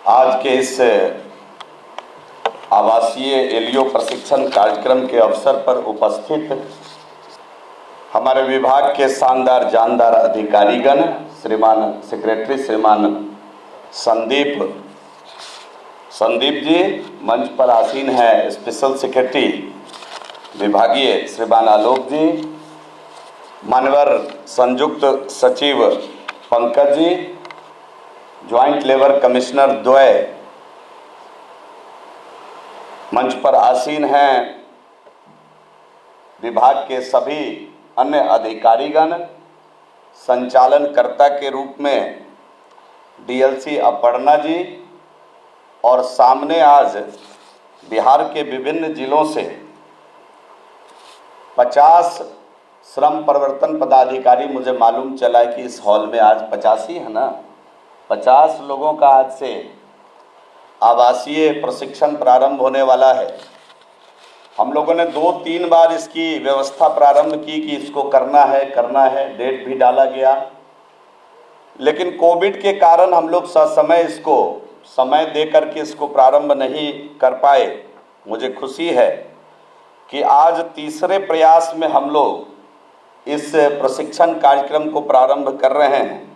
आज के इस आवासीय एलियो प्रशिक्षण कार्यक्रम के अवसर पर उपस्थित हमारे विभाग के शानदार जानदार अधिकारीगण, श्रीमान सेक्रेटरी श्रीमान संदीप जी, मंच पर आसीन है स्पेशल सेक्रेटरी विभागीय श्रीमान आलोक जी, मानवर संयुक्त सचिव Pankaj ji, joint labour commissioner द्वय मंच पर आसीन हैं, विभाग के सभी अन्य अधिकारीगण, संचालनकर्ता के रूप में डीएलसी अपर्णा जी, और सामने आज बिहार के विभिन्न जिलों से 50 श्रम परिवर्तन पदाधिकारी, मुझे मालूम चला है कि इस हॉल में आज 50 ही है ना, 50 लोगों का आज से आवासीय प्रशिक्षण प्रारंभ होने वाला है। हम लोगों ने 2-3 बार इसकी व्यवस्था प्रारंभ की कि इसको करना है, डेट भी डाला गया, लेकिन कोविड के कारण हम लोग ससमय इसको समय दे करके इसको प्रारंभ नहीं कर पाए। मुझे खुशी है कि आज तीसरे प्रयास में हम लोग इस प्रशिक्षण कार्यक्रम को प्रारंभ कर रहे हैं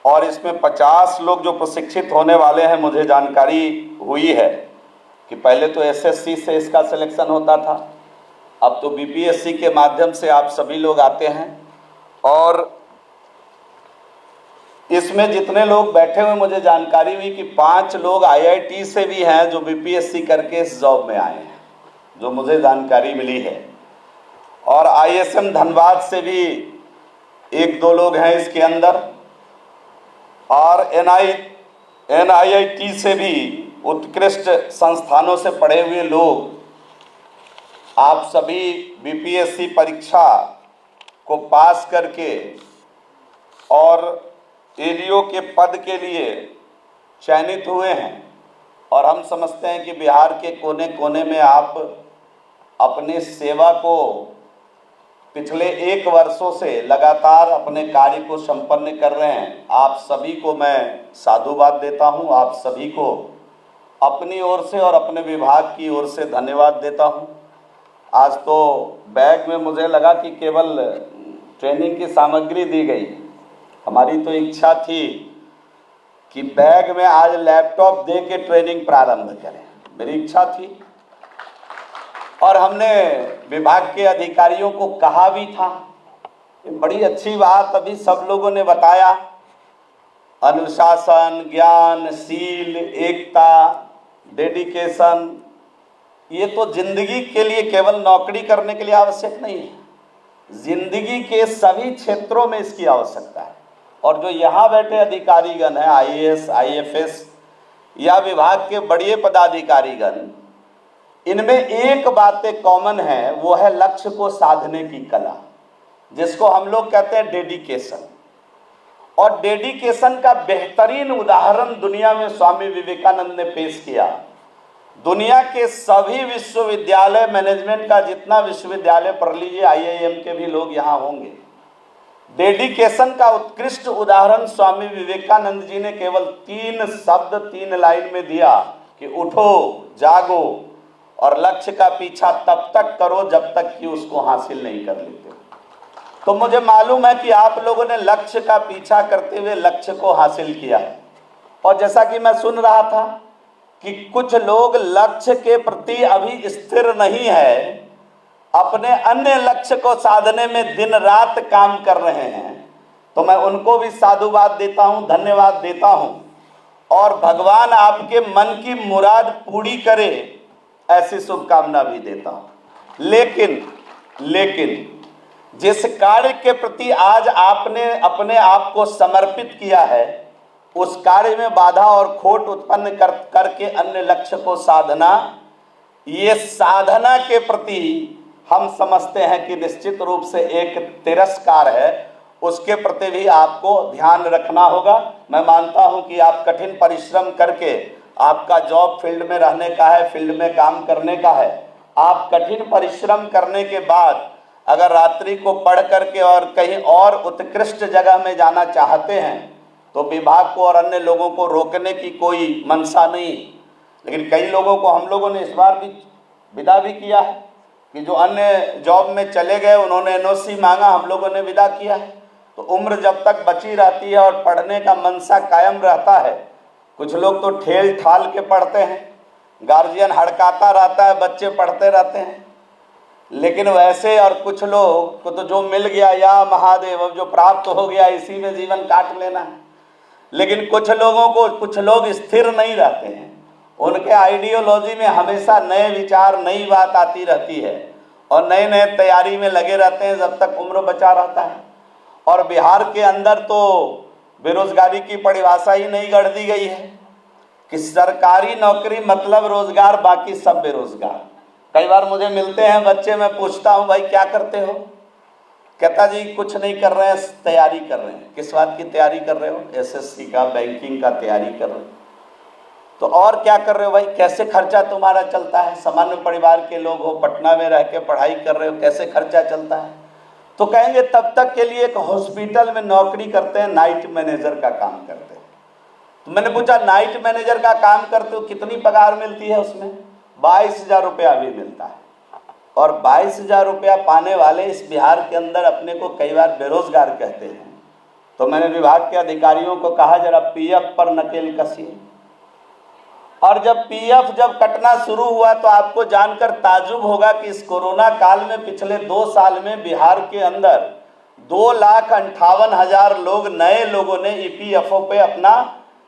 और इसमें 50 लोग जो प्रशिक्षित होने वाले हैं। मुझे जानकारी हुई है कि पहले तो एसएससी से इसका सिलेक्शन होता था, अब तो बीपीएससी के माध्यम से आप सभी लोग आते हैं, और इसमें जितने लोग बैठे हुए, मुझे जानकारी हुई कि 5 लोग आईआईटी से भी हैं जो बीपीएससी करके इस जॉब में आए हैं, जो मुझे जानकारी मिली है, और आईएसएम धनबाद से भी 1-2 लोग हैं इसके अंदर, और एनआईआईटी से भी उत्कृष्ट संस्थानों से पढ़े हुए लोग आप सभी बीपीएससी परीक्षा को पास करके और एलियो के पद के लिए चयनित हुए हैं। और हम समझते हैं कि बिहार के कोने कोने में आप अपनी सेवा को पिछले 1 वर्षों से लगातार अपने कार्य को संपन्न कर रहे हैं। आप सभी को मैं साधुवाद देता हूं, आप सभी को अपनी ओर से और अपने विभाग की ओर से धन्यवाद देता हूं। आज तो बैग में मुझे लगा कि केवल ट्रेनिंग की सामग्री दी गई, हमारी तो इच्छा थी कि बैग में आज लैपटॉप दे के ट्रेनिंग प्रारंभ करें, मेरी इच्छा थी, और हमने विभाग के अधिकारियों को कहा भी था। ये बड़ी अच्छी बात अभी सब लोगों ने बताया, अनुशासन, ज्ञान, शील, एकता, डेडिकेशन, ये तो जिंदगी के लिए, केवल नौकरी करने के लिए आवश्यक नहीं है, जिंदगी के सभी क्षेत्रों में इसकी आवश्यकता है। और जो यहाँ बैठे अधिकारीगण हैं, आईएएस, आईएफएस या विभाग के बड़े पदाधिकारीगण, इनमें एक बातें कॉमन है, वो है लक्ष्य को साधने की कला, जिसको हम लोग कहते हैं डेडिकेशन। और डेडिकेशन का बेहतरीन उदाहरण दुनिया में स्वामी विवेकानंद ने पेश किया। दुनिया के सभी विश्वविद्यालय, मैनेजमेंट का जितना विश्वविद्यालय पढ़ लीजिए, आईआईएम के भी लोग यहाँ होंगे, डेडिकेशन का उत्कृष्ट उदाहरण स्वामी विवेकानंद जी ने केवल 3 शब्द 3 लाइन में दिया कि उठो, जागो और लक्ष्य का पीछा तब तक करो जब तक कि उसको हासिल नहीं कर लेते। तो मुझे मालूम है कि आप लोगों ने लक्ष्य का पीछा करते हुए लक्ष्य को हासिल किया। और जैसा कि मैं सुन रहा था कि कुछ लोग लक्ष्य के प्रति अभी स्थिर नहीं है, अपने अन्य लक्ष्य को साधने में दिन रात काम कर रहे हैं, तो मैं उनको भी साधुवाद देता हूं, धन्यवाद देता हूं, और भगवान आपके मन की मुराद पूरी करे ऐसी शुभकामना भी देता हूं। लेकिन जिस कार्य के प्रति आज आपने अपने आप को समर्पित किया है, उस कार्य में बाधा और खोट उत्पन्न करके अन्य लक्ष्य को साधना, ये साधना के प्रति हम समझते हैं कि निश्चित रूप से एक तिरस्कार है, उसके प्रति भी आपको ध्यान रखना होगा। मैं मानता हूं कि आप कठिन परिश्रम करके, आपका जॉब फील्ड में रहने का है, फील्ड में काम करने का है, आप कठिन परिश्रम करने के बाद अगर रात्रि को पढ़ करके और कहीं और उत्कृष्ट जगह में जाना चाहते हैं, तो विभाग को और अन्य लोगों को रोकने की कोई मंशा नहीं। लेकिन कई लोगों को हम लोगों ने इस बार भी विदा भी किया है कि जो अन्य जॉब में चले गए उन्होंने एनओसी मांगा, हम लोगों ने विदा किया है। तो उम्र जब तक बची रहती है और पढ़ने का मनसा कायम रहता है, कुछ लोग तो ठेल ठाल के पढ़ते हैं, गार्जियन हड़काता रहता है, बच्चे पढ़ते रहते हैं। लेकिन वैसे और कुछ लोग को तो जो मिल गया या महादेव, अब जो प्राप्त हो गया इसी में जीवन काट लेना है। लेकिन कुछ लोगों को, कुछ लोग स्थिर नहीं रहते हैं, उनके आइडियोलॉजी में हमेशा नए विचार, नई बात आती रहती है और नए नए तैयारी में लगे रहते हैं जब तक उम्र बचा रहता है। और बिहार के अंदर तो बेरोजगारी की परिभाषा ही नहीं गढ़ दी गई है कि सरकारी नौकरी मतलब रोजगार, बाकी सब बेरोजगार। कई बार मुझे मिलते हैं बच्चे, मैं पूछता हूँ भाई क्या करते हो, कहता जी कुछ नहीं कर रहे हैं, तैयारी कर रहे हैं। किस बात की तैयारी कर रहे हो? एसएससी का, बैंकिंग का तैयारी कर रहे हो। तो और क्या कर रहे हो भाई? कैसे खर्चा तुम्हारा चलता है? सामान्य परिवार के लोग हो, पटना में रह के पढ़ाई कर रहे हो, कैसे खर्चा चलता है? तो कहेंगे तब तक के लिए एक हॉस्पिटल में नौकरी करते हैं, नाइट मैनेजर का काम करते हैं। तो मैंने पूछा नाइट मैनेजर का काम करते हो, कितनी पगार मिलती है? उसमें 22,000 रुपया भी मिलता है। और 22,000 रुपया पाने वाले इस बिहार के अंदर अपने को कई बार बेरोजगार कहते हैं। तो मैंने विभाग के अधिकारियों को कहा जरा पीएफ पर नकेल कसिए। और जब पीएफ जब कटना शुरू हुआ तो आपको जानकर ताजुब होगा कि इस कोरोना काल में पिछले 2 साल में बिहार के अंदर 2,58,000 लोग, नए लोगों ने ईपीएफओ पे अपना,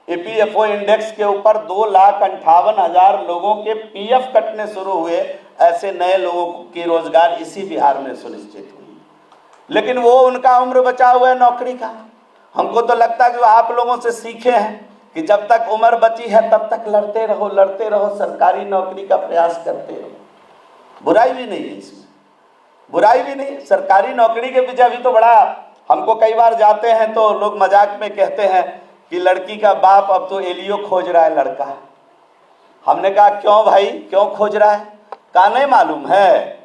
ईपीएफओ इंडेक्स के ऊपर 2,58,000 लोगों के पीएफ कटने शुरू हुए। ऐसे नए लोगों की रोजगार इसी बिहार में सुनिश्चित हुई। लेकिन वो उनका उम्र बचा हुआ है नौकरी का। हमको तो लगता है कि वो आप लोगों से सीखे हैं कि जब तक उम्र बची है तब तक लड़ते रहो, लड़ते रहो, सरकारी नौकरी का प्रयास करते रहो। बुराई भी नहीं है इसमें, बुराई भी नहीं। सरकारी नौकरी के पीछे अभी तो बड़ा, हमको कई बार जाते हैं तो लोग मजाक में कहते हैं कि लड़की का बाप अब तो एलियो खोज रहा है लड़का। हमने कहा क्यों भाई, क्यों खोज रहा है? कहा नहीं मालूम है,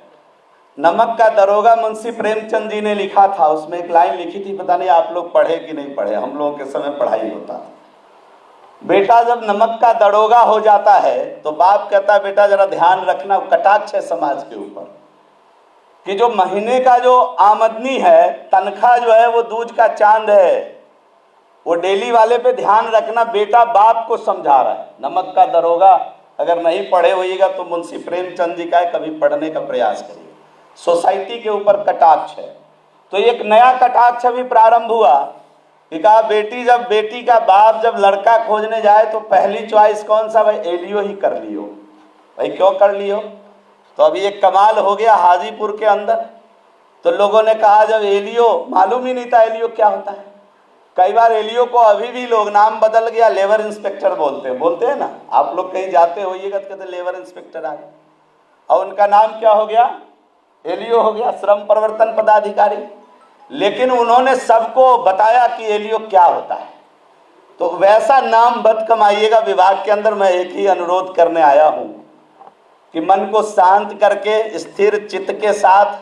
नमक का दरोगा मुंशी प्रेमचंद जी ने लिखा था, उसमें एक लाइन लिखी थी, पता नहीं आप लोग पढ़े कि नहीं पढ़े, हम लोगों के समय पढ़ाई होता था। बेटा जब नमक का दरोगा हो जाता है तो बाप कहता है बेटा जरा ध्यान रखना, कटाक्ष है समाज के ऊपर कि जो महीने का जो आमदनी है, तनख्वाह जो है वो दूज का चांद है, वो डेली वाले पे ध्यान रखना। बेटा बाप को समझा रहा है। नमक का दरोगा अगर नहीं पढ़े होइएगा तो मुंशी प्रेमचंद जी का कभी पढ़ने का प्रयास करिए। सोसाइटी के ऊपर कटाक्ष है। तो एक नया कटाक्ष अभी प्रारंभ हुआ कि कहा बेटी का बाप जब लड़का खोजने जाए तो पहली चॉइस कौन सा? भाई एलियो ही कर लियो। भाई क्यों कर लियो? तो अभी एक कमाल हो गया हाजीपुर के अंदर। तो लोगों ने कहा जब एलियो, मालूम ही नहीं था एलियो क्या होता है। कई बार एलियो को अभी भी लोग नाम बदल गया, लेबर इंस्पेक्टर बोलते हैं ना। आप लोग कहीं जाते होइएगा तो कहते लेबर इंस्पेक्टर आ गए, और उनका नाम क्या हो गया? एलियो हो गया, श्रम प्रवर्तन पदाधिकारी। लेकिन उन्होंने सबको बताया कि एलियो क्या होता है। तो वैसा नाम बद कमाइएगा विभाग के अंदर। मैं एक ही अनुरोध करने आया हूं कि मन को शांत करके स्थिर चित्त के साथ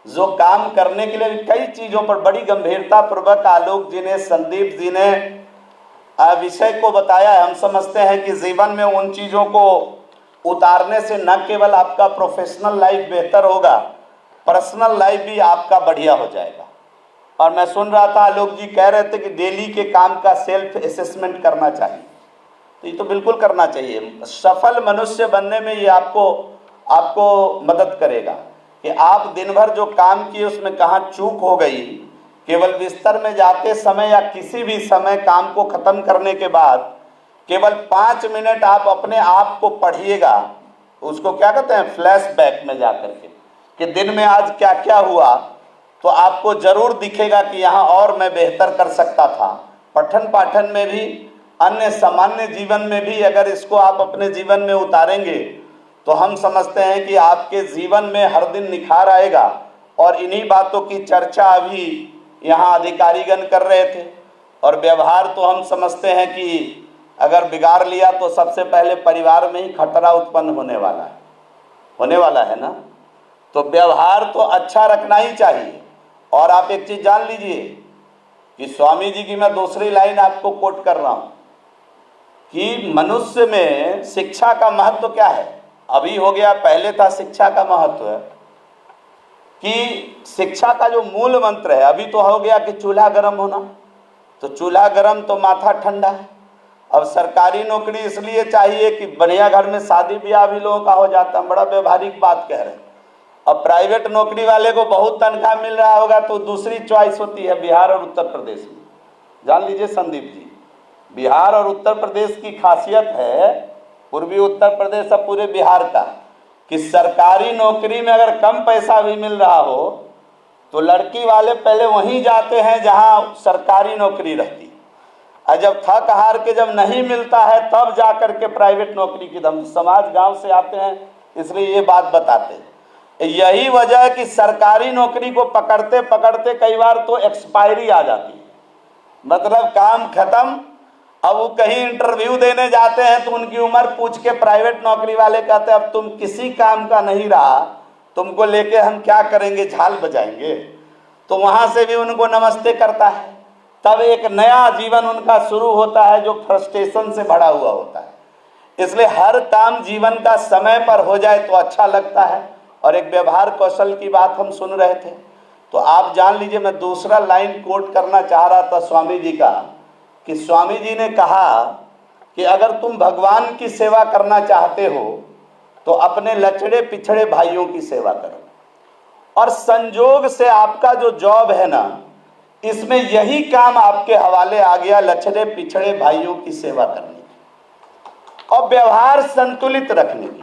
जो काम करने के लिए कई चीजों पर बड़ी गंभीरता पूर्वक आलोक जी ने, संदीप जी ने विषय को बताया है। हम समझते हैं कि जीवन में उन चीजों को उतारने से न केवल आपका प्रोफेशनल लाइफ बेहतर होगा, पर्सनल लाइफ भी आपका बढ़िया हो जाएगा। और मैं सुन रहा था आलोक जी कह रहे थे कि डेली के काम का सेल्फ असेसमेंट करना चाहिए। तो ये तो बिल्कुल करना चाहिए। सफल मनुष्य बनने में ये आपको मदद करेगा कि आप दिन भर जो काम किए उसमें कहाँ चूक हो गई। केवल बिस्तर में जाते समय या किसी भी समय काम को खत्म करने के बाद केवल 5 मिनट आप अपने आप को पढ़िएगा। उसको क्या कहते हैं, फ्लैशबैक में जाकर के कि दिन में आज क्या क्या हुआ, तो आपको जरूर दिखेगा कि यहाँ और मैं बेहतर कर सकता था। पठन पाठन में भी, अन्य सामान्य जीवन में भी अगर इसको आप अपने जीवन में उतारेंगे तो हम समझते हैं कि आपके जीवन में हर दिन निखार आएगा। और इन्हीं बातों की चर्चा अभी यहाँ अधिकारीगण कर रहे थे। और व्यवहार तो हम समझते हैं कि अगर बिगाड़ लिया तो सबसे पहले परिवार में ही खतरा उत्पन्न होने वाला है ना। तो व्यवहार तो अच्छा रखना ही चाहिए। और आप एक चीज जान लीजिए कि स्वामी जी की मैं दूसरी लाइन आपको कोट कर रहा हूं कि मनुष्य में शिक्षा का महत्व क्या है। अभी हो गया, पहले था शिक्षा का महत्व कि शिक्षा का जो मूल मंत्र है, अभी तो हो गया कि चूल्हा गर्म होना, तो चूल्हा गर्म तो माथा ठंडा है। अब सरकारी नौकरी इसलिए चाहिए कि बढ़िया घर में शादी ब्याह भी लोगों का हो जाता है, बड़ा व्यवहारिक बात कह रहे हैं। अब प्राइवेट नौकरी वाले को बहुत तनख्वाह मिल रहा होगा तो दूसरी चॉइस होती है बिहार और उत्तर प्रदेश में। जान लीजिए संदीप जी, बिहार और उत्तर प्रदेश की खासियत है, पूर्वी उत्तर प्रदेश और पूरे बिहार का, कि सरकारी नौकरी में अगर कम पैसा भी मिल रहा हो तो लड़की वाले पहले वहीं जाते हैं जहां सरकारी नौकरी रहती, और जब थक हार के जब नहीं मिलता है तब जा करके प्राइवेट नौकरी की दम। समाज गांव से आते हैं इसलिए ये बात बताते हैं। यही वजह है कि सरकारी नौकरी को पकड़ते पकड़ते कई बार तो एक्सपायरी आ जाती है, मतलब काम खत्म। अब वो कहीं इंटरव्यू देने जाते हैं तो उनकी उम्र पूछ के प्राइवेट नौकरी वाले कहते हैं अब तुम किसी काम का नहीं रहा, तुमको लेके हम क्या करेंगे, झाल बजाएंगे। तो वहां से भी उनको नमस्ते करता है, तब एक नया जीवन उनका शुरू होता है जो फ्रस्ट्रेशन से भरा हुआ होता है। इसलिए हर काम जीवन का समय पर हो जाए तो अच्छा लगता है। और एक व्यवहार कौशल की बात हम सुन रहे थे, तो आप जान लीजिए मैं दूसरा लाइन कोट करना चाह रहा था स्वामी जी का, कि स्वामी जी ने कहा कि अगर तुम भगवान की सेवा करना चाहते हो तो अपने लचड़े पिछड़े भाइयों की सेवा करो। और संजोग से आपका जो जॉब है ना, इसमें यही काम आपके हवाले आ गया, लचड़े पिछड़े भाइयों की सेवा करने की और व्यवहार संतुलित रखने की।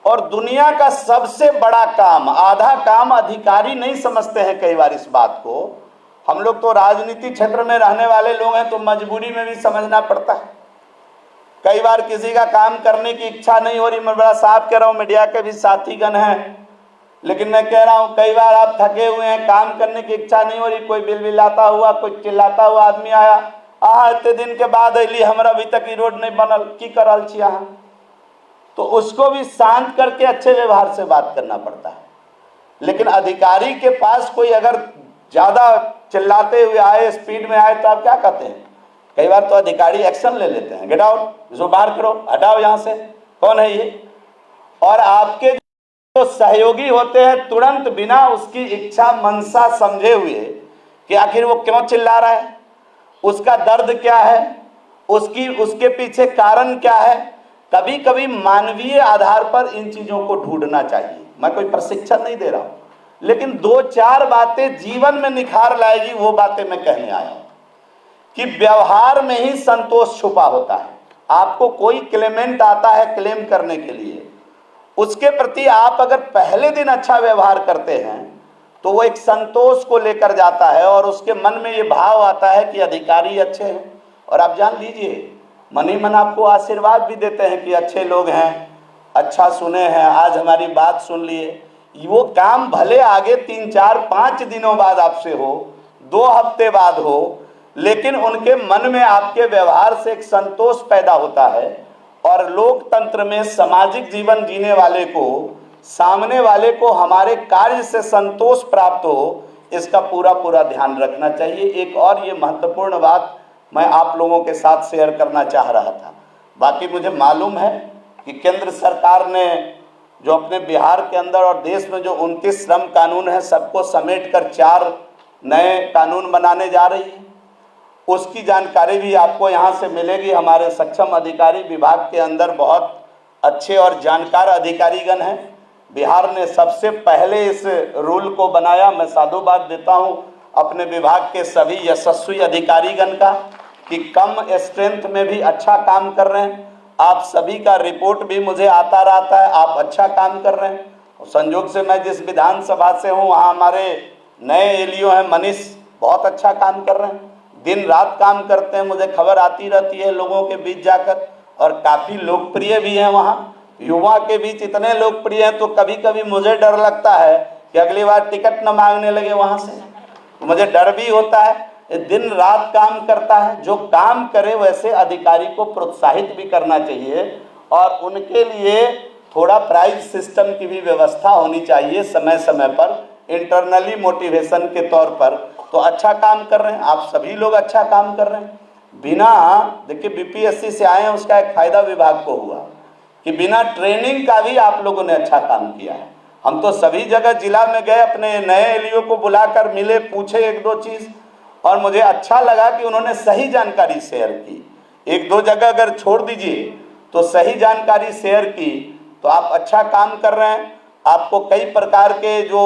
और दुनिया का सबसे बड़ा काम, आधा काम अधिकारी नहीं समझते हैं कई बार इस बात को। हम लोग तो राजनीति क्षेत्र में रहने वाले लोग हैं तो मजबूरी में भी समझना पड़ता है। कई बार किसी का काम करने की इच्छा नहीं हो रही, मैं बड़ा साफ कह रहा हूँ, मीडिया के भी साथीगण हैं, लेकिन मैं कह रहा हूँ कई बार आप थके हुए हैं, काम करने की इच्छा नहीं हो रही, कोई बिलबिलाता हुआ, कोई चिल्लाता हुआ आदमी आया, इतने दिन के बाद अली हमारा अभी तक ही रोड नहीं बनल, की करल छी अहाँ, तो उसको भी शांत करके अच्छे व्यवहार से बात करना पड़ता है। लेकिन अधिकारी के पास कोई अगर ज़्यादा चिल्लाते हुए आए, स्पीड में आए, तो आप क्या कहते हैं, कई बार तो अधिकारी एक्शन ले लेते हैं, गेट आउट, इसको बाहर करो, हटाओ यहाँ से, कौन है ये। और आपके जो सहयोगी होते हैं तुरंत बिना उसकी इच्छा मंशा समझे हुए कि आखिर वो क्यों चिल्ला रहा है, उसका दर्द क्या है, उसके पीछे कारण क्या है, कभी कभी मानवीय आधार पर इन चीज़ों को ढूंढना चाहिए। मैं कोई प्रशिक्षण नहीं दे रहा हूँ, लेकिन 2-4 बातें जीवन में निखार लाएगी, वो बातें मैं कहने आया हूँ कि व्यवहार में ही संतोष छुपा होता है। आपको कोई क्लेमेंट आता है क्लेम करने के लिए, उसके प्रति आप अगर पहले दिन अच्छा व्यवहार करते हैं तो वो एक संतोष को लेकर जाता है और उसके मन में ये भाव आता है कि अधिकारी अच्छे हैं। और आप जान लीजिए मन ही मन आपको आशीर्वाद भी देते हैं कि अच्छे लोग हैं, अच्छा सुने हैं, आज हमारी बात सुन लिए। वो काम भले आगे 3-4-5 दिनों बाद आपसे हो, 2 हफ्ते बाद हो, लेकिन उनके मन में आपके व्यवहार से एक संतोष पैदा होता है। और लोकतंत्र में सामाजिक जीवन जीने वाले को, सामने वाले को हमारे कार्य से संतोष प्राप्त हो, इसका पूरा पूरा ध्यान रखना चाहिए। एक और ये महत्वपूर्ण बात मैं आप लोगों के साथ शेयर करना चाह रहा था। बाकी मुझे मालूम है कि केंद्र सरकार ने जो अपने बिहार के अंदर और देश में जो 29 श्रम कानून है, सबको समेटकर 4 नए कानून बनाने जा रही है, उसकी जानकारी भी आपको यहाँ से मिलेगी। हमारे सक्षम अधिकारी विभाग के अंदर बहुत अच्छे और जानकार अधिकारीगण हैं। बिहार ने सबसे पहले इस रूल को बनाया। मैं साधुवाद देता हूँ अपने विभाग के सभी यशस्वी अधिकारीगण का कि कम स्ट्रेंथ में भी अच्छा काम कर रहे हैं। आप सभी का रिपोर्ट भी मुझे आता रहता है, आप अच्छा काम कर रहे हैं। और संयोग से मैं जिस विधानसभा से हूँ वहाँ हमारे नए एलईओ हैं मनीष, बहुत अच्छा काम कर रहे हैं, दिन रात काम करते हैं, मुझे खबर आती रहती है लोगों के बीच जाकर, और काफ़ी लोकप्रिय भी हैं वहाँ। युवा के बीच इतने लोकप्रिय हैं तो कभी कभी मुझे डर लगता है कि अगली बार टिकट न मांगने लगे वहाँ से, तो मुझे डर भी होता है। दिन रात काम करता है, जो काम करे वैसे अधिकारी को प्रोत्साहित भी करना चाहिए और उनके लिए थोड़ा प्राइज सिस्टम की भी व्यवस्था होनी चाहिए समय समय पर, इंटरनली मोटिवेशन के तौर पर, तो अच्छा काम कर रहे हैं, आप सभी लोग अच्छा काम कर रहे हैं। बिना, देखिए बीपीएससी से आए हैं, उसका एक फायदा विभाग को हुआ कि बिना ट्रेनिंग का भी आप लोगों ने अच्छा काम किया है। हम तो सभी जगह जिला में गए, अपने नए एलईओ को बुलाकर मिले, पूछे एक दो चीज़, और मुझे अच्छा लगा कि उन्होंने सही जानकारी शेयर की। एक दो जगह अगर छोड़ दीजिए तो सही जानकारी शेयर की, तो आप अच्छा काम कर रहे हैं। आपको कई प्रकार के जो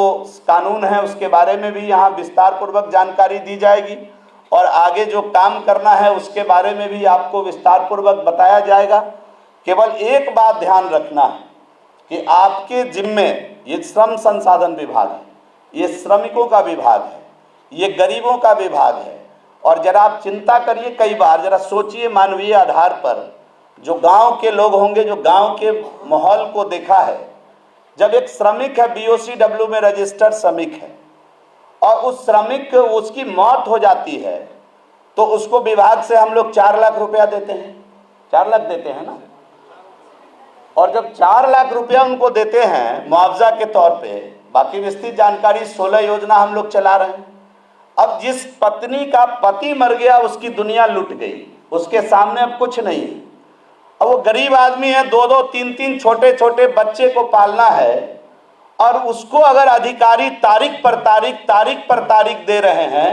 कानून हैं उसके बारे में भी यहाँ विस्तार पूर्वक जानकारी दी जाएगी, और आगे जो काम करना है उसके बारे में भी आपको विस्तार पूर्वक बताया जाएगा। केवल एक बात ध्यान रखना है कि आपके जिम्मे ये श्रम संसाधन विभाग है, ये श्रमिकों का विभाग है, ये गरीबों का विभाग है। और जरा आप चिंता करिए, कई बार जरा सोचिए मानवीय आधार पर, जो गांव के लोग होंगे, जो गांव के माहौल को देखा है, जब एक श्रमिक है, बीओसीडब्ल्यू में रजिस्टर्ड श्रमिक है, और उस श्रमिक उसकी मौत हो जाती है, तो उसको विभाग से हम लोग 4 लाख रुपया देते हैं, 4 लाख देते हैं ना। और जब 4 लाख रुपया उनको देते हैं मुआवजा के तौर पे, बाकी विस्तृत जानकारी 16 योजना हम लोग चला रहे हैं। अब जिस पत्नी का पति मर गया, उसकी दुनिया लुट गई, उसके सामने अब कुछ नहीं है। अब वो गरीब आदमी है, 2-2, 3-3 छोटे छोटे बच्चे को पालना है, और उसको अगर अधिकारी तारीख पर तारीख दे रहे हैं,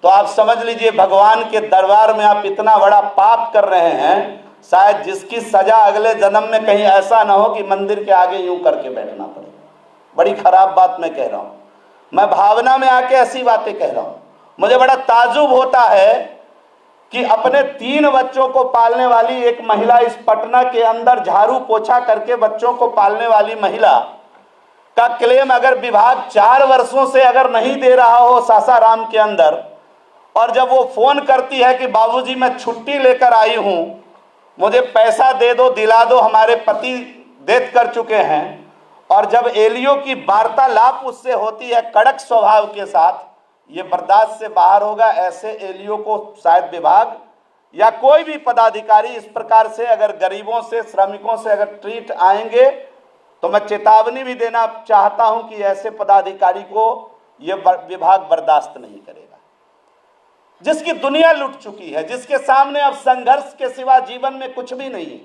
तो आप समझ लीजिए भगवान के दरबार में आप इतना बड़ा पाप कर रहे हैं, शायद जिसकी सजा अगले जन्म में कहीं ऐसा ना हो कि मंदिर के आगे यूं करके बैठना पड़े। बड़ी खराब बात मैं कह रहा हूं, मैं भावना में आके ऐसी बातें कह रहा हूं। मुझे बड़ा ताज्जुब होता है कि अपने 3 बच्चों को पालने वाली एक महिला, इस पटना के अंदर झाड़ू पोछा करके बच्चों को पालने वाली महिला का क्लेम अगर विभाग 4 वर्षों से अगर नहीं दे रहा हो सासाराम के अंदर, और जब वो फोन करती है कि बाबूजी मैं छुट्टी लेकर आई हूं, मुझे पैसा दे दो, दिला दो, हमारे पति डेथ कर चुके हैं, और जब एलईओ की वार्तालाप उससे होती है कड़क स्वभाव के साथ, ये बर्दाश्त से बाहर होगा। ऐसे एलईओ को शायद विभाग या कोई भी पदाधिकारी इस प्रकार से अगर गरीबों से, श्रमिकों से अगर ट्रीट आएंगे, तो मैं चेतावनी भी देना चाहता हूं कि ऐसे पदाधिकारी को ये विभाग बर्दाश्त नहीं करेगा, जिसकी दुनिया लुट चुकी है, जिसके सामने अब संघर्ष के सिवा जीवन में कुछ भी नहीं है,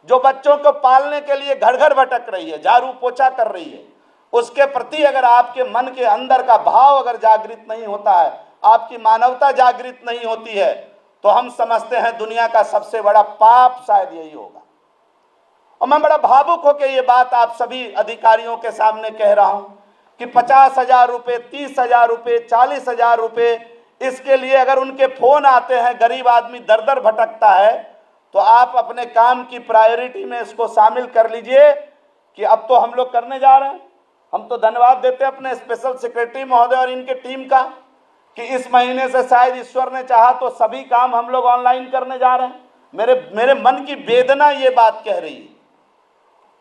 जो बच्चों को पालने के लिए घर घर भटक रही है, झाड़ू पोछा कर रही है। उसके प्रति अगर आपके मन के अंदर का भाव अगर जागृत नहीं होता है, आपकी मानवता जागृत नहीं होती है, तो हम समझते हैं दुनिया का सबसे बड़ा पाप शायद यही होगा। और मैं बड़ा भावुक होकर ये बात आप सभी अधिकारियों के सामने कह रहा हूं कि 50,000 रुपये, 30,000 रुपये, 40,000 रुपये, इसके लिए अगर उनके फोन आते हैं, गरीब आदमी दर दर भटकता है, तो आप अपने काम की प्रायोरिटी में इसको शामिल कर लीजिए कि अब तो हम लोग करने जा रहे हैं। हम तो धन्यवाद देते हैं अपने स्पेशल सेक्रेटरी महोदय और इनके टीम का कि इस महीने से शायद ईश्वर ने चाहा तो सभी काम हम लोग ऑनलाइन करने जा रहे हैं। मेरे मन की वेदना ये बात कह रही है,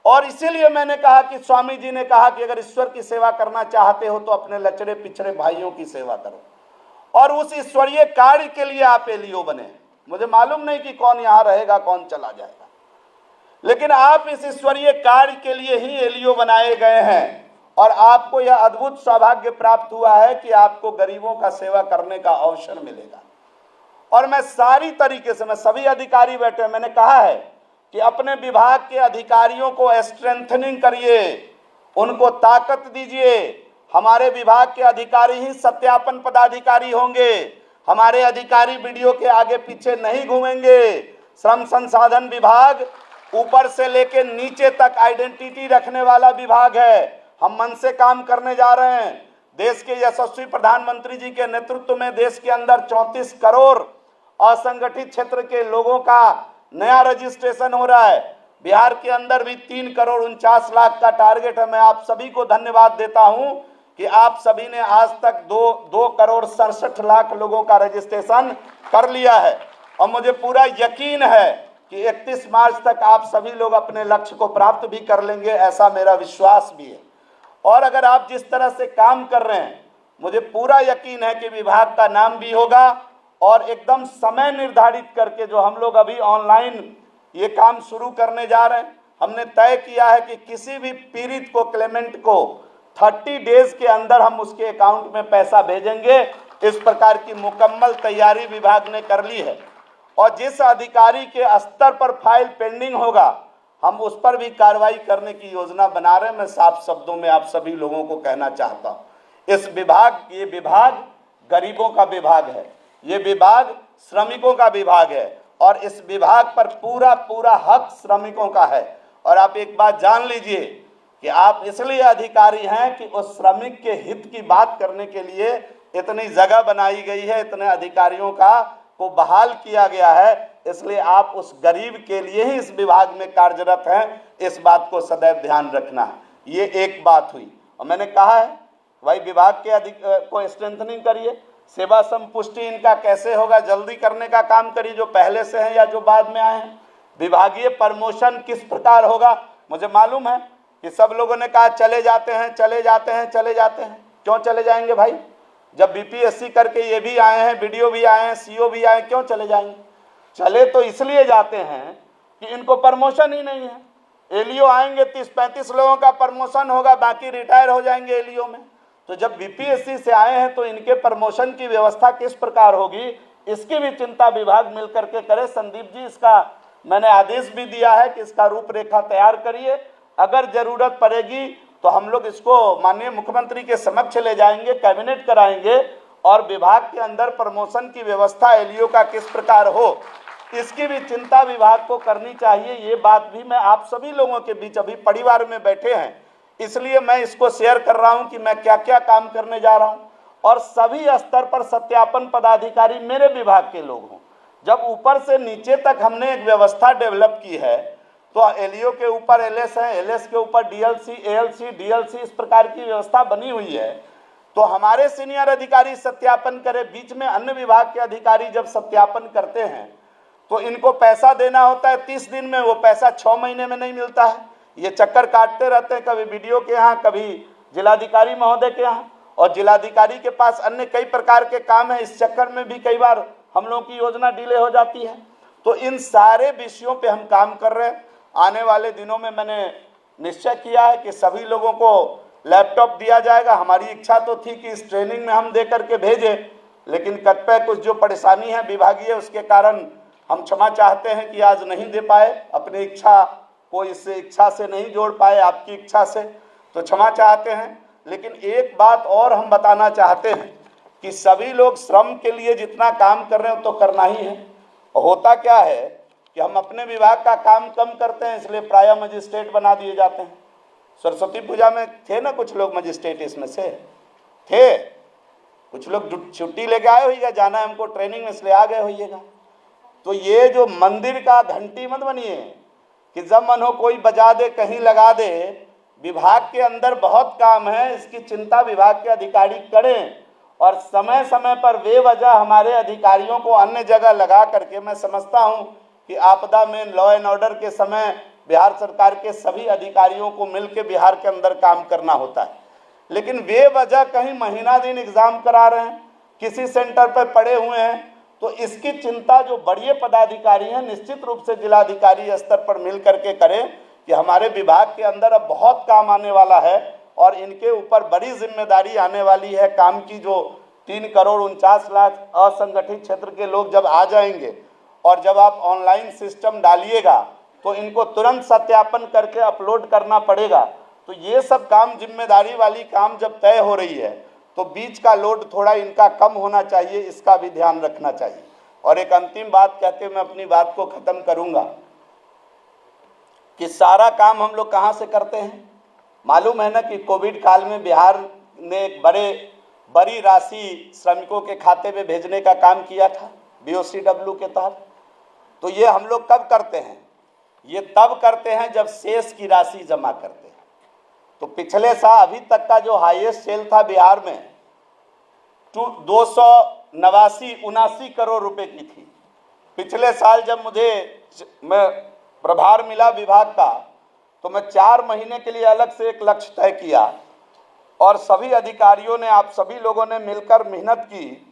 और इसीलिए मैंने कहा कि स्वामी जी ने कहा कि अगर ईश्वर की सेवा करना चाहते हो तो अपने लचड़े पिछड़े भाइयों की सेवा करो, और उस ईश्वरीय कार्य के लिए आप एलईओ बने। मुझे मालूम नहीं कि कौन यहाँ रहेगा, कौन चला जाएगा, लेकिन आप इस ईश्वरीय कार्य के लिए ही एलईओ बनाए गए हैं, और आपको यह अद्भुत सौभाग्य प्राप्त हुआ है कि आपको गरीबों का सेवा करने का अवसर मिलेगा। और मैं सारी तरीके से, मैं सभी अधिकारी बैठे, मैंने कहा है कि अपने विभाग के अधिकारियों को स्ट्रेंथनिंग करिए, उनको ताकत दीजिए। हमारे विभाग के अधिकारी ही सत्यापन पदाधिकारी होंगे, हमारे अधिकारी वीडियो के आगे पीछे नहीं घूमेंगे। श्रम संसाधन विभाग ऊपर से लेकर नीचे तक आइडेंटिटी रखने वाला विभाग है। हम मन से काम करने जा रहे हैं। देश के यशस्वी प्रधानमंत्री जी के नेतृत्व में देश के अंदर 34 करोड़ असंगठित क्षेत्र के लोगों का नया रजिस्ट्रेशन हो रहा है। बिहार के अंदर भी 3 करोड़ 49 लाख का टारगेट है। मैं आप सभी को धन्यवाद देता हूं कि आप सभी ने आज तक 2 करोड़ 67 लाख लोगों का रजिस्ट्रेशन कर लिया है, और मुझे पूरा यकीन है कि 31 मार्च तक आप सभी लोग अपने लक्ष्य को प्राप्त भी कर लेंगे, ऐसा मेरा विश्वास भी है। और अगर आप जिस तरह से काम कर रहे हैं, मुझे पूरा यकीन है कि विभाग का नाम भी होगा, और एकदम समय निर्धारित करके जो हम लोग अभी ऑनलाइन ये काम शुरू करने जा रहे हैं, हमने तय किया है कि किसी भी पीड़ित को, क्लेमेंट को 30 डेज के अंदर हम उसके अकाउंट में पैसा भेजेंगे। इस प्रकार की मुकम्मल तैयारी विभाग ने कर ली है। और जिस अधिकारी के स्तर पर फाइल पेंडिंग होगा, हम उस पर भी कार्रवाई करने की योजना बना रहे हैं। मैं साफ शब्दों में आप सभी लोगों को कहना चाहता हूँ, ये विभाग गरीबों का विभाग है, ये विभाग श्रमिकों का विभाग है, और इस विभाग पर पूरा हक श्रमिकों का है। और आप एक बात जान लीजिए कि आप इसलिए अधिकारी हैं कि उस श्रमिक के हित की बात करने के लिए इतनी जगह बनाई गई है, इतने अधिकारियों को बहाल किया गया है, इसलिए आप उस गरीब के लिए ही इस विभाग में कार्यरत हैं। इस बात को सदैव ध्यान रखना है। ये एक बात हुई। और मैंने कहा है भाई विभाग के को स्ट्रेंथनिंग करिए, सेवा संपुष्टि इनका कैसे होगा जल्दी करने का काम करिए, जो पहले से हैं या जो बाद में आए हैं। विभागीय प्रमोशन किस प्रकार होगा, मुझे मालूम है कि सब लोगों ने कहा चले जाते हैं। क्यों चले जाएंगे भाई? जब बीपीएससी करके ये भी आए हैं, बीडीओ भी आए हैं, सीओ भी आए, क्यों चले जाएंगे? चले तो इसलिए जाते हैं कि इनको प्रमोशन ही नहीं है। एलईओ आएंगे, 30-35 लोगों का प्रमोशन होगा, बाकी रिटायर हो जाएंगे एलईओ में। तो जब बीपीएससी से आए हैं तो इनके प्रमोशन की व्यवस्था किस प्रकार होगी, इसकी भी चिंता विभाग मिलकर के करे। संदीप जी, इसका मैंने आदेश भी दिया है कि इसका रूपरेखा तैयार करिए। अगर जरूरत पड़ेगी तो हम लोग इसको माननीय मुख्यमंत्री के समक्ष ले जाएंगे, कैबिनेट कराएंगे, और विभाग के अंदर प्रमोशन की व्यवस्था एलईओ का किस प्रकार हो, इसकी भी चिंता विभाग को करनी चाहिए। ये बात भी मैं आप सभी लोगों के बीच, अभी परिवार में बैठे हैं इसलिए मैं इसको शेयर कर रहा हूं कि मैं क्या क्या काम करने जा रहा हूं। और सभी स्तर पर सत्यापन पदाधिकारी मेरे विभाग के लोग हों। जब ऊपर से नीचे तक हमने एक व्यवस्था डेवलप की है, तो एलईओ के ऊपर एलएस है, एलएस के ऊपर डीएलसी, एएलसी, डीएलसी, इस प्रकार की व्यवस्था बनी हुई है। तो हमारे सीनियर अधिकारी सत्यापन करें, बीच में अन्य विभाग के अधिकारी जब सत्यापन करते हैं तो इनको पैसा देना होता है 30 दिन में, वो पैसा 6 महीने में नहीं मिलता है। ये चक्कर काटते रहते हैं, कभी बीडीओ के यहाँ, कभी जिलाधिकारी महोदय के यहाँ, और जिलाधिकारी के पास अन्य कई प्रकार के काम है। इस चक्कर में भी कई बार हम लोगों की योजना डिले हो जाती है। तो इन सारे विषयों पे हम काम कर रहे हैं। आने वाले दिनों में मैंने निश्चय किया है कि सभी लोगों को लैपटॉप दिया जाएगा। हमारी इच्छा तो थी कि इस ट्रेनिंग में हम दे करके भेजें, लेकिन कतिपय कुछ जो परेशानी है विभागीय, उसके कारण हम क्षमा चाहते हैं कि आज नहीं दे पाए, अपनी इच्छा को इस इच्छा से नहीं जोड़ पाए, आपकी इच्छा से, तो क्षमा चाहते हैं। लेकिन एक बात और हम बताना चाहते हैं कि सभी लोग श्रम के लिए जितना काम कर रहे हो तो करना ही है। होता क्या है कि हम अपने विभाग का काम कम करते हैं, इसलिए प्रायः मजिस्ट्रेट बना दिए जाते हैं। सरस्वती पूजा में थे ना कुछ लोग मजिस्ट्रेट, इसमें से थे कुछ लोग, छुट्टी लेके आए होइएगा, जाना है हमको ट्रेनिंग में, इसलिए आ गए होइएगा। तो ये जो मंदिर का घंटी मत बनिए कि जब मन हो कोई बजा दे, कहीं लगा दे। विभाग के अंदर बहुत काम है, इसकी चिंता विभाग के अधिकारी करें। और समय समय पर बेवजह हमारे अधिकारियों को अन्य जगह लगा करके, मैं समझता हूं कि आपदा में, लॉ एंड ऑर्डर के समय बिहार सरकार के सभी अधिकारियों को मिलकर बिहार के अंदर काम करना होता है, लेकिन बेवजह कहीं महीना दिन एग्जाम करा रहे हैं, किसी सेंटर पर पड़े हुए हैं। तो इसकी चिंता जो बड़े पदाधिकारी हैं निश्चित रूप से जिलाधिकारी स्तर पर मिल करके करें कि हमारे विभाग के अंदर अब बहुत काम आने वाला है और इनके ऊपर बड़ी जिम्मेदारी आने वाली है काम की। जो 3,49,00,000 असंगठित क्षेत्र के लोग जब आ जाएंगे और जब आप ऑनलाइन सिस्टम डालिएगा तो इनको तुरंत सत्यापन करके अपलोड करना पड़ेगा। तो ये सब काम, जिम्मेदारी वाली काम जब तय हो रही है तो बीच का लोड थोड़ा इनका कम होना चाहिए, इसका भी ध्यान रखना चाहिए। और एक अंतिम बात कहते मैं अपनी बात को खत्म करूंगा कि सारा काम हम लोग कहाँ से करते हैं, मालूम है ना कि कोविड काल में बिहार ने एक बड़ी राशि श्रमिकों के खाते में भेजने का काम किया था BOCW के तहत। तो ये हम लोग कब करते हैं? ये तब करते हैं जब शेष की राशि जमा करते हैं। तो पिछले साल अभी तक का जो हाईएस्ट सेल था बिहार में 289-79 करोड़ रुपए की थी। पिछले साल जब मैं प्रभार मिला विभाग का तो मैं 4 महीने के लिए अलग से एक लक्ष्य तय किया और सभी अधिकारियों ने, आप सभी लोगों ने मिलकर मेहनत की।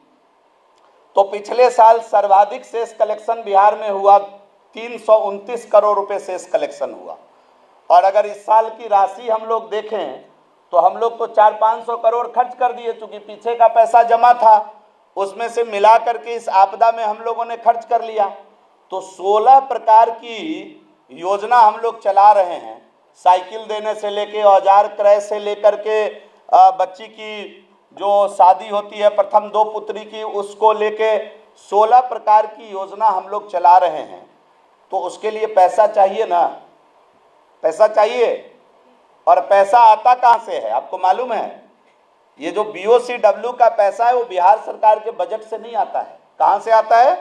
तो पिछले साल सर्वाधिक शेष कलेक्शन बिहार में हुआ, 329 करोड़ रुपए शेष कलेक्शन हुआ। और अगर इस साल की राशि हम लोग देखें तो हम लोग तो 400-500 करोड़ खर्च कर दिए, चूंकि पीछे का पैसा जमा था। उसमें से मिला करके इस आपदा में हम लोगों ने खर्च कर लिया। तो 16 प्रकार की योजना हम लोग चला रहे हैं, साइकिल देने से लेके, औजार क्रय से लेकर के, बच्ची की जो शादी होती है प्रथम 2 पुत्री की, उसको लेके 16 प्रकार की योजना हम लोग चला रहे हैं। तो उसके लिए पैसा चाहिए ना, पैसा चाहिए। और पैसा आता कहाँ से है आपको मालूम है? ये जो BOCW का पैसा है वो बिहार सरकार के बजट से नहीं आता है। कहाँ से आता है?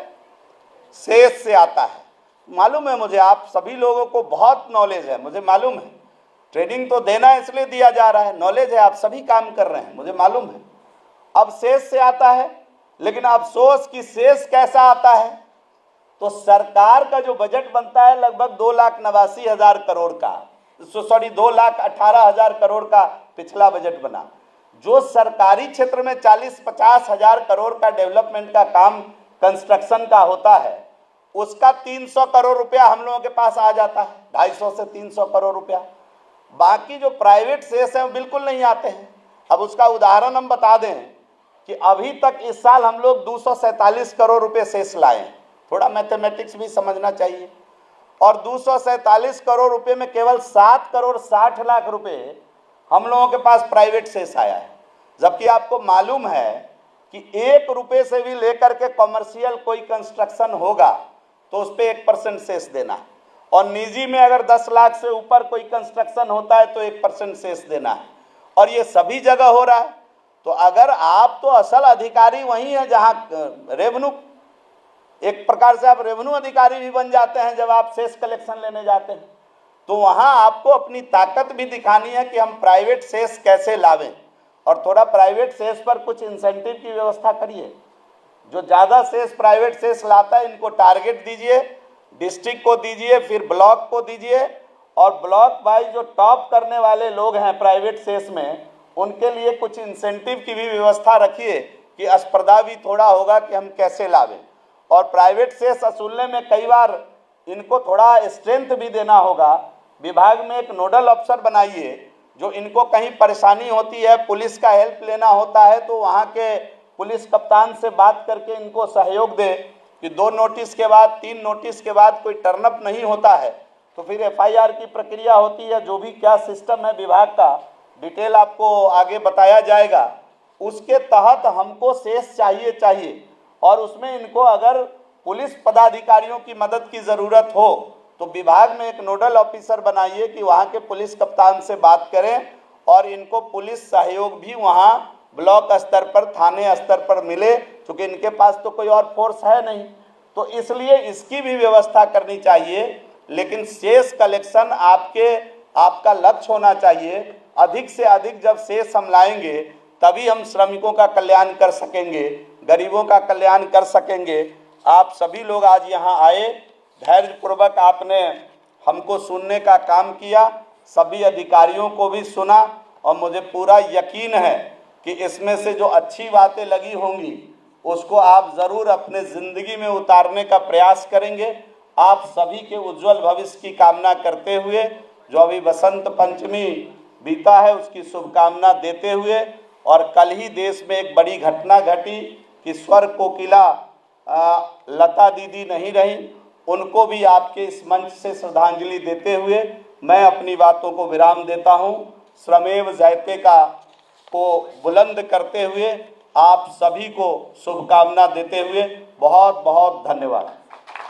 सेस से आता है। मालूम है मुझे, आप सभी लोगों को बहुत नॉलेज है, मुझे मालूम है। ट्रेनिंग तो देना इसलिए दिया जा रहा है, नॉलेज है, आप सभी काम कर रहे हैं, मुझे मालूम है। अब सेस से आता है, लेकिन अफसोस कि सेस कैसा आता है? तो सरकार का जो बजट बनता है लगभग 2,89,000 करोड़ का, 2,18,000 करोड़ का पिछला बजट बना। जो सरकारी क्षेत्र में 40-50 हजार करोड़ का डेवलपमेंट का काम कंस्ट्रक्शन का होता है, उसका 300 करोड़ रुपया हम लोगों के पास आ जाता है, 250 से 300 करोड़ रुपया। बाकी जो प्राइवेट सेस हैं वो बिल्कुल नहीं आते हैं। अब उसका उदाहरण हम बता दें कि अभी तक इस साल हम लोग 247 करोड़ रुपये शेष लाए। थोड़ा मैथमेटिक्स भी समझना चाहिए। और 247 करोड़ रुपये में केवल 7 करोड़ 60 लाख रुपये हम लोगों के पास प्राइवेट शेष आया है। जबकि आपको मालूम है कि 1 रुपये से भी लेकर के कमर्शियल कोई कंस्ट्रक्शन होगा तो उस पर 1% शेष देना है, और निजी में अगर 10 लाख से ऊपर कोई कंस्ट्रक्शन होता है तो 1% शेष देना है। और ये सभी जगह हो रहा है। तो अगर आप तो असल अधिकारी वही है जहाँ रेवेन्यू, एक प्रकार से आप रेवेन्यू अधिकारी भी बन जाते हैं जब आप शेष कलेक्शन लेने जाते हैं। तो वहाँ आपको अपनी ताकत भी दिखानी है कि हम प्राइवेट शेष कैसे लावें, और थोड़ा प्राइवेट शेष पर कुछ इंसेंटिव की व्यवस्था करिए। जो ज़्यादा शेष प्राइवेट शेष लाता है इनको टारगेट दीजिए, डिस्ट्रिक्ट को दीजिए, फिर ब्लॉक को दीजिए, और ब्लॉक वाइज जो टॉप करने वाले लोग हैं प्राइवेट शेष में उनके लिए कुछ इंसेंटिव की भी व्यवस्था रखिए कि स्पर्धा भी थोड़ा होगा कि हम कैसे लावें। और प्राइवेट शेष वसूलने में कई बार इनको थोड़ा स्ट्रेंथ भी देना होगा। विभाग में एक नोडल अफसर बनाइए, जो इनको कहीं परेशानी होती है, पुलिस का हेल्प लेना होता है तो वहाँ के पुलिस कप्तान से बात करके इनको सहयोग दे कि 2 नोटिस के बाद 3 नोटिस के बाद कोई टर्नअप नहीं होता है तो फिर FIR की प्रक्रिया होती है। जो भी क्या सिस्टम है विभाग का डिटेल आपको आगे बताया जाएगा। उसके तहत हमको शेष चाहिए, और उसमें इनको अगर पुलिस पदाधिकारियों की मदद की ज़रूरत हो तो विभाग में एक नोडल ऑफिसर बनाइए कि वहाँ के पुलिस कप्तान से बात करें और इनको पुलिस सहयोग भी वहाँ ब्लॉक स्तर पर, थाने स्तर पर मिले, क्योंकि इनके पास तो कोई और फोर्स है नहीं। तो इसलिए इसकी भी व्यवस्था करनी चाहिए। लेकिन शेष कलेक्शन आपका लक्ष्य होना चाहिए। अधिक से अधिक जब शेष हम लाएंगे तभी हम श्रमिकों का कल्याण कर सकेंगे, गरीबों का कल्याण कर सकेंगे। आप सभी लोग आज यहाँ आए, धैर्यपूर्वक आपने हमको सुनने का काम किया, सभी अधिकारियों को भी सुना, और मुझे पूरा यकीन है कि इसमें से जो अच्छी बातें लगी होंगी उसको आप ज़रूर अपने ज़िंदगी में उतारने का प्रयास करेंगे। आप सभी के उज्जवल भविष्य की कामना करते हुए, जो अभी बसंत पंचमी बीता है उसकी शुभकामना देते हुए, और कल ही देश में एक बड़ी घटना घटी कि स्वर कोकिला लता दीदी नहीं रही, उनको भी आपके इस मंच से श्रद्धांजलि देते हुए मैं अपनी बातों को विराम देता हूं। श्रमेव जयते को बुलंद करते हुए आप सभी को शुभकामना देते हुए बहुत बहुत धन्यवाद।